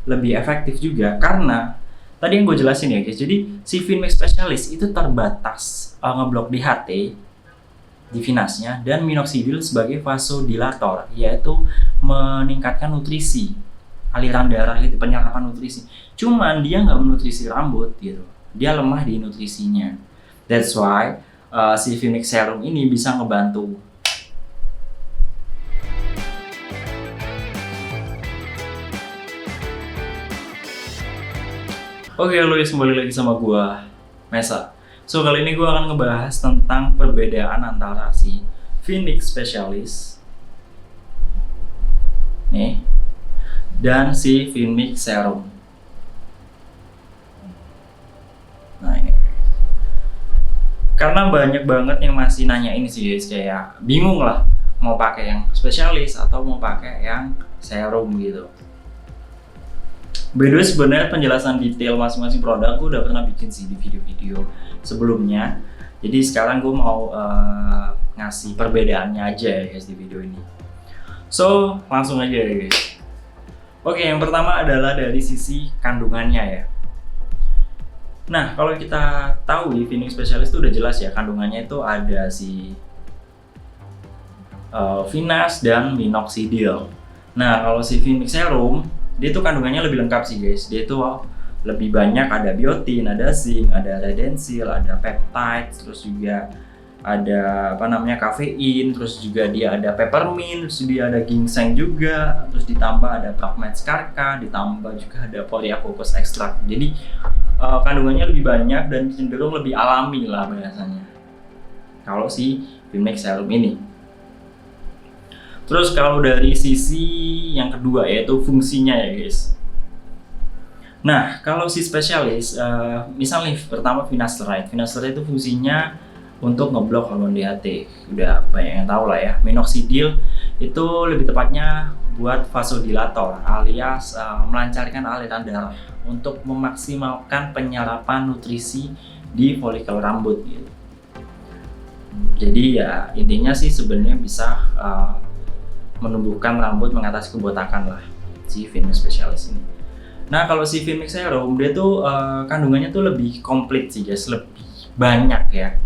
lebih efektif juga karena tadi yang gue jelasin ya guys. Jadi si Finmix Specialist itu terbatas ngeblok DHT di venasnya dan minoxidil sebagai vasodilator, yaitu meningkatkan nutrisi aliran darah itu, penyerapan nutrisi. Cuman dia nggak menutrisi rambut gitu, dia lemah di nutrisinya. That's why si Finmix Serum ini bisa ngebantu. Oke, guys, kembali lagi sama gua, Mesa. So, kali ini gua akan ngebahas tentang perbedaan antara si Finmix Specialist nih dan si Finmix Serum. Nah, ini. Karena banyak banget yang masih nanya ini sih guys, kayak bingung lah mau pakai yang spesialis atau mau pakai yang serum gitu. By the way, sebenarnya penjelasan detail masing-masing produk gue udah pernah bikin sih di video-video sebelumnya. Jadi sekarang gue mau ngasih perbedaannya aja ya guys di video ini. So, langsung aja ya guys. Oke, yang pertama adalah dari sisi kandungannya ya. Nah, kalau kita tahu di Finmix Specialist itu udah jelas ya, kandungannya itu ada si Finas dan minoxidil. Nah, kalau si Finmix Serum dia tuh kandungannya lebih lengkap sih guys. Dia tuh lebih banyak, ada biotin, ada zinc, ada redensil, ada peptide, terus juga ada kafein, terus juga dia ada peppermint, terus dia ada ginseng juga, terus ditambah ada pragmatis carca, ditambah juga ada Polyacocos extract. Jadi kandungannya lebih banyak dan cenderung lebih alami lah biasanya kalau si Finmix Serum ini. Terus kalau dari sisi yang kedua yaitu fungsinya ya guys. Nah, kalau si spesialis, misalnya pertama finasteride. Finasteride itu fungsinya untuk ngeblok hormon DHT. Udah banyak yang tahu lah ya. Minoxidil itu lebih tepatnya buat vasodilator alias melancarkan aliran darah untuk memaksimalkan penyerapan nutrisi di folikel rambut gitu. Jadi ya intinya sih sebenarnya bisa menumbuhkan rambut, mengatasi kebotakan lah si Finmix Specialist ini. Nah, kalau si Finmix Serum dia tuh kandungannya tuh lebih komplit sih guys, lebih banyak ya.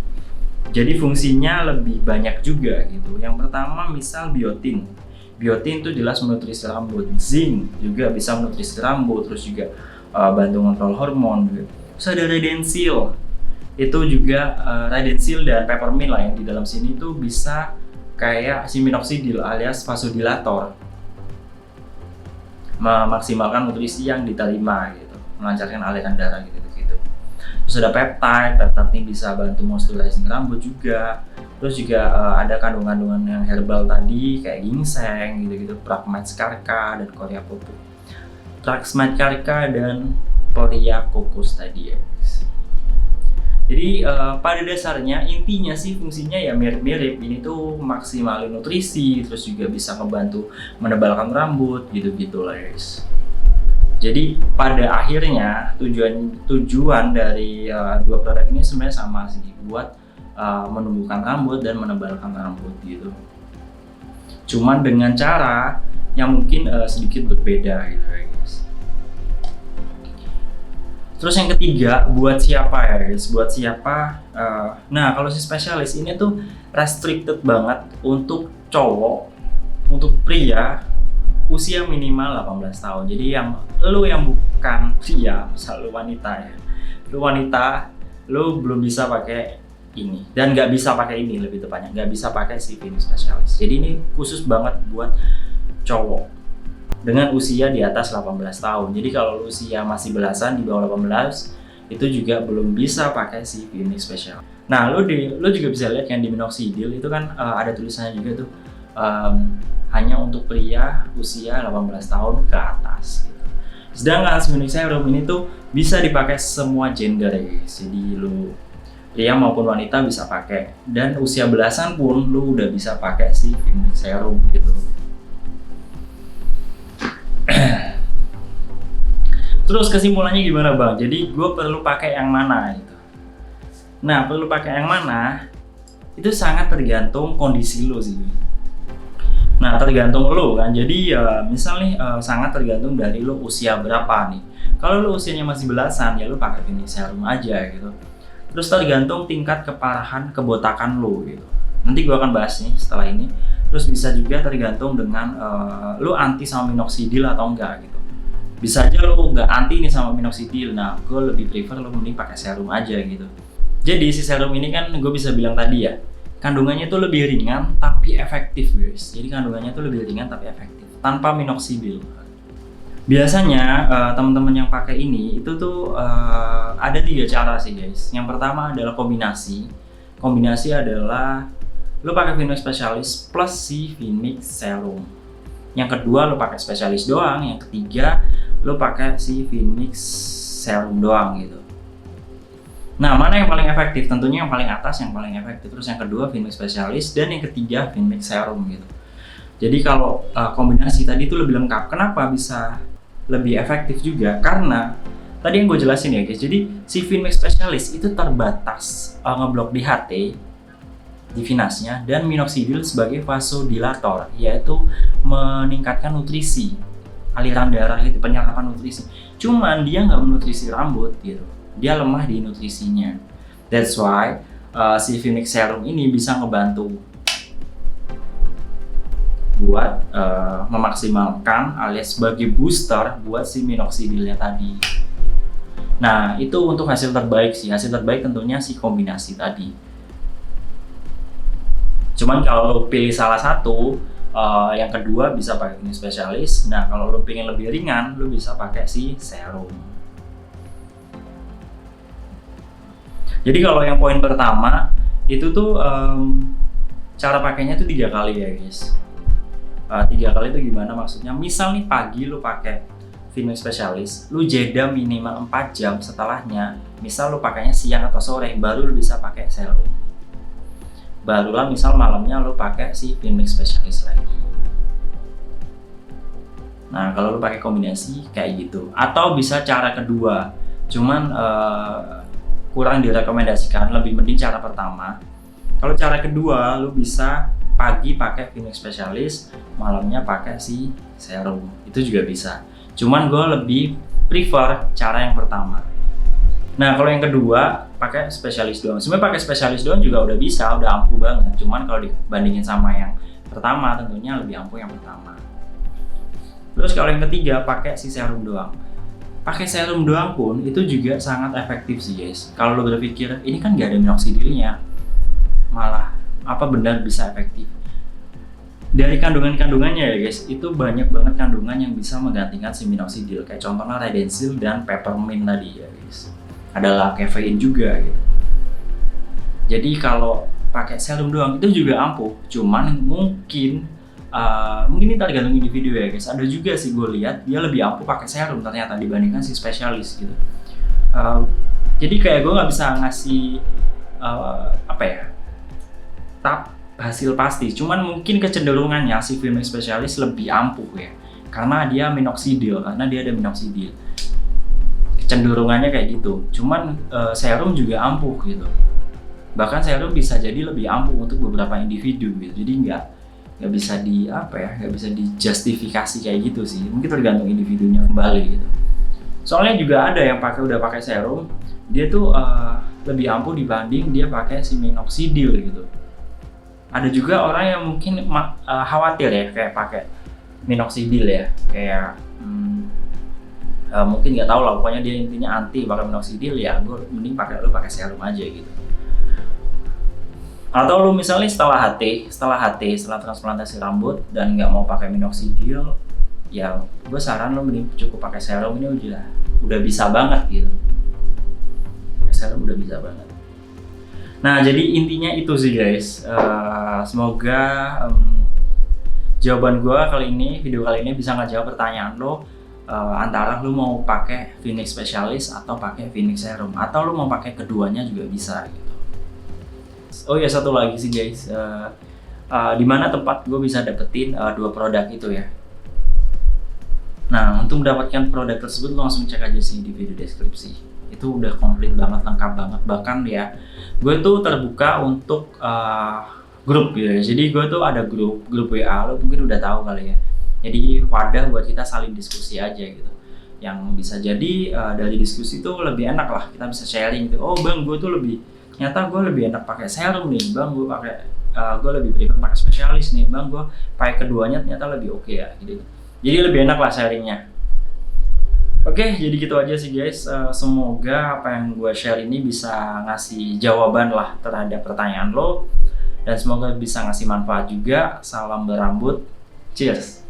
Jadi fungsinya lebih banyak juga gitu. Yang pertama misal biotin. Biotin tuh jelas menutrisi rambut. Zinc juga bisa menutrisi rambut, terus juga bantu kontrol hormon gitu. Terus ada redensil. Itu juga redensil dan peppermint lah yang di dalam sini tuh bisa kayak si minoxidil alias vasodilator, memaksimalkan nutrisi yang diterima gitu, melancarkan aliran darah gitu. Terus ada peptide ini bisa bantu moisturizing rambut juga. Terus juga ada kandungan-kandungan yang herbal tadi kayak ginseng gitu, pragmatis carca dan Coreopsis. Pragmatis carca dan Polyacocos tadi ya. Jadi pada dasarnya intinya sih fungsinya ya mirip-mirip. Ini tuh maksimalin nutrisi, terus juga bisa ngebantu menebalkan rambut gitu-gitu lah guys. Jadi pada akhirnya tujuan dari dua produk ini sebenarnya sama sih, buat menumbuhkan rambut dan menebalkan rambut gitu. Cuman dengan cara yang mungkin sedikit berbeda gitu ya guys. Terus yang ketiga, buat siapa ya guys? Buat siapa? Nah, kalau si spesialis ini tuh restricted banget untuk cowok, untuk pria usia minimal 18 tahun. Jadi yang bukan pria, misal lu wanita ya. Lu wanita, lu belum bisa pakai ini dan nggak bisa pakai ini, lebih tepatnya nggak bisa pakai si Finmix Specialist. Jadi ini khusus banget buat cowok dengan usia di atas 18 tahun. Jadi kalau usia masih belasan di bawah 18 itu juga belum bisa pakai si Finmix Special. Nah, lu juga bisa lihat yang di minoxidil itu kan ada tulisannya juga tuh hanya untuk pria usia 18 tahun ke atas gitu. Sedangkan Finmix Serum ini tuh bisa dipakai semua gender ya guys. Jadi lu pria maupun wanita bisa pakai, dan usia belasan pun lu udah bisa pakai si Finmix Serum gitu. Terus kesimpulannya gimana bang? Jadi gue perlu pakai yang mana gitu? Nah, perlu pakai yang mana itu sangat tergantung kondisi lo sih. Nah, tergantung lo kan. Jadi misal nih sangat tergantung dari lo usia berapa nih. Kalau lo usianya masih belasan ya lo pakai Phoenix Serum aja gitu. Terus tergantung tingkat keparahan kebotakan lo gitu. Nanti gua akan bahas nih setelah ini. Terus bisa juga tergantung dengan lo anti sama minoxidil atau enggak gitu. Bisa aja lo nggak anti nih sama minoxidil. Nah, gue lebih prefer lo mending pakai serum aja gitu. Jadi si serum ini kan gue bisa bilang tadi ya, kandungannya tuh lebih ringan tapi efektif guys. Jadi kandungannya tuh lebih ringan tapi efektif tanpa minoxidil. Biasanya teman-teman yang pakai ini itu tuh ada 3 cara sih guys. Yang pertama adalah kombinasi. Kombinasi adalah lo pakai Phoenix Specialist plus si Phoenix Serum. Yang kedua lo pakai Specialist doang. Yang ketiga lo pakai si Phoenix Serum doang gitu. Nah, mana yang paling efektif? Tentunya yang paling atas yang paling efektif. Terus yang kedua Phoenix Specialist dan yang ketiga Phoenix Serum gitu. Jadi kalau kombinasi tadi itu lebih lengkap. Kenapa bisa lebih efektif juga? Karena tadi yang gue jelasin ya guys. Jadi si Phoenix Specialist itu terbatas ngeblok DHT di venasnya dan minoxidil sebagai vasodilator, yaitu meningkatkan nutrisi aliran darah itu, penyerapan nutrisi. Cuman dia nggak menutrisi rambut gitu, dia lemah di nutrisinya. That's why si Phoenix Serum ini bisa ngebantu buat memaksimalkan alias sebagai booster buat si minoxidilnya tadi. Nah, itu untuk hasil terbaik sih. Hasil terbaik tentunya si kombinasi tadi. Cuman kalau lo pilih salah satu, yang kedua bisa pakai Phoenix Specialist. Nah, kalau lo pengen lebih ringan, lo bisa pakai si serum. Jadi kalau yang poin pertama itu tuh cara pakainya tuh 3 kali ya guys. 3 kali itu gimana maksudnya? Misal nih pagi lo pakai Phoenix Specialist, lo jeda minimal 4 jam setelahnya. Misal lo pakainya siang atau sore, baru lo bisa pakai serum. Barulah misal malamnya lo pakai si Phoenix Specialist lagi. Nah, kalau lo pakai kombinasi kayak gitu, atau bisa cara kedua, cuman kurang direkomendasikan, lebih mending cara pertama. Kalau cara kedua lo bisa pagi pakai Phoenix Specialist, malamnya pakai si serum, itu juga bisa. Cuman gue lebih prefer cara yang pertama. Nah, kalau yang kedua pakai spesialis doang. Sebenarnya pakai spesialis doang juga udah bisa, udah ampuh banget. Cuman kalau dibandingin sama yang pertama, tentunya lebih ampuh yang pertama. Terus kalau yang ketiga pakai si serum doang. Pakai serum doang pun itu juga sangat efektif sih guys. Kalau lo berpikir ini kan nggak ada minoxidilnya, malah apa benar bisa efektif? Dari kandungannya ya guys, itu banyak banget kandungan yang bisa menggantikan si minoxidil. Kayak contohnya redensil dan peppermint tadi ya guys. Adalah kafein juga gitu. Jadi kalau pakai serum doang itu juga ampuh. Cuman mungkin ini tergantung individu ya guys. Ada juga sih gue lihat dia lebih ampuh pakai serum ternyata dibandingkan si spesialis gitu. Jadi kayak gue nggak bisa ngasih hasil pasti. Cuman mungkin kecenderungannya si Phoenix Specialist lebih ampuh ya. Karena dia minoxidil, karena dia ada minoxidil. Cenderungannya kayak gitu. Cuman serum juga ampuh gitu. Bahkan serum bisa jadi lebih ampuh untuk beberapa individu gitu. Jadi nggak bisa nggak bisa dijustifikasi kayak gitu sih. Mungkin tergantung individunya kembali gitu. Soalnya juga ada yang udah pakai serum, dia tuh lebih ampuh dibanding dia pakai si minoxidil gitu. Ada juga orang yang mungkin khawatir ya kayak pakai minoxidil ya, kayak mungkin nggak tahu lah, pokoknya dia intinya anti pakai minoxidil ya, gue mending pakai serum aja gitu. Atau lu misalnya setelah transplantasi rambut dan nggak mau pakai minoxidil, ya gue saran lu mending cukup pakai serum. Ini udah bisa banget gitu. Pakai serum udah bisa banget. Nah, jadi intinya itu sih guys. Semoga jawaban gue video kali ini bisa ngejawab pertanyaan lo. Antara lu mau pakai Phoenix Specialist atau pakai Phoenix Serum, atau lu mau pakai keduanya juga bisa gitu. Oh ya, satu lagi sih guys, di mana tempat gue bisa dapetin 2 produk itu ya. Nah, untuk mendapatkan produk tersebut lu langsung cek aja sih di video deskripsi. Itu udah komplit banget, lengkap banget. Bahkan ya, gue tuh terbuka untuk grup gitu ya. Jadi gue tuh ada grup WA, lo mungkin udah tahu kali ya. Jadi wadah buat kita saling diskusi aja gitu. Yang bisa jadi dari diskusi itu lebih enak lah, kita bisa sharing gitu. Oh bang, gue tuh ternyata gue lebih enak pakai serum nih bang, gue lebih prefer pakai spesialis nih bang, gue pakai keduanya ternyata lebih oke ya gitu. Jadi lebih enak lah sharingnya. Oke, jadi gitu aja sih guys. Semoga apa yang gue share ini bisa ngasih jawaban lah terhadap pertanyaan lo, dan semoga bisa ngasih manfaat juga. Salam berambut, cheers.